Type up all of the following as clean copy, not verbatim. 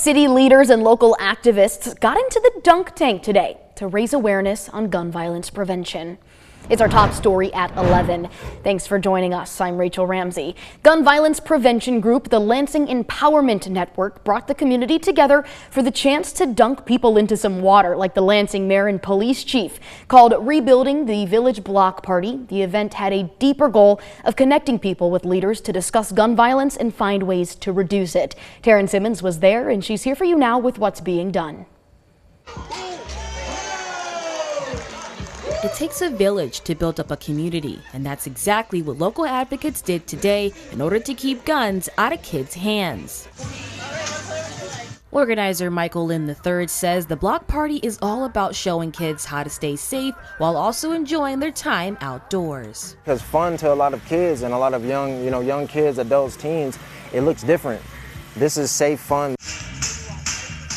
City leaders and local activists got into the dunk tank today to raise awareness on gun violence prevention. It's our top story at 11. Thanks for joining us. I'm Rachel Ramsey. Gun violence prevention group, the Lansing Empowerment Network, brought the community together for the chance to dunk people into some water, like the Lansing mayor and police chief. Called Rebuilding the Village Block Party, the event had a deeper goal of connecting people with leaders to discuss gun violence and find ways to reduce it. Taryn Simmons was there, and she's here for you now with what's being done. It takes a village to build up a community, and that's exactly what local advocates did today in order to keep guns out of kids' hands. Organizer Michael Lynn III says the block party is all about showing kids how to stay safe while also enjoying their time outdoors. It's fun to a lot of kids and a lot of young kids, adults, teens. It looks different. This is safe fun.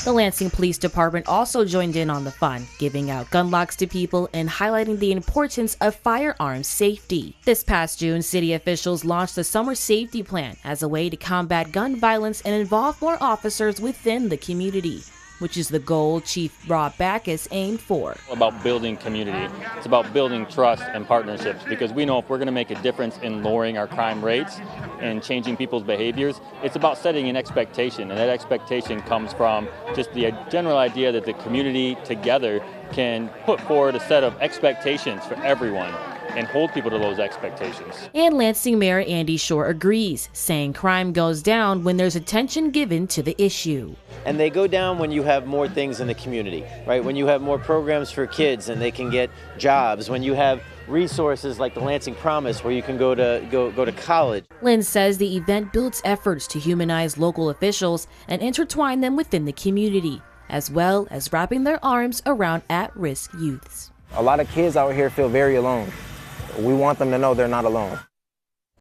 The Lansing Police Department also joined in on the fun, giving out gun locks to people and highlighting the importance of firearms safety. This past June, city officials launched the Summer Safety Plan as a way to combat gun violence and involve more officers within the community, which is the goal Chief Rob Backus aimed for. About building community. It's about building trust and partnerships, because we know if we're going to make a difference in lowering our crime rates and changing people's behaviors, it's about setting an expectation, and that expectation comes from just the general idea that the community together can put forward a set of expectations for everyone and hold people to those expectations. And Lansing Mayor Andy Shore agrees, saying crime goes down when there's attention given to the issue. And they go down when you have more things in the community, right? When you have more programs for kids and they can get jobs, when you have resources like the Lansing Promise where you can go to college. Lynn says the event builds efforts to humanize local officials and intertwine them within the community, as well as wrapping their arms around at-risk youths. A lot of kids out here feel very alone. We want them to know they're not alone.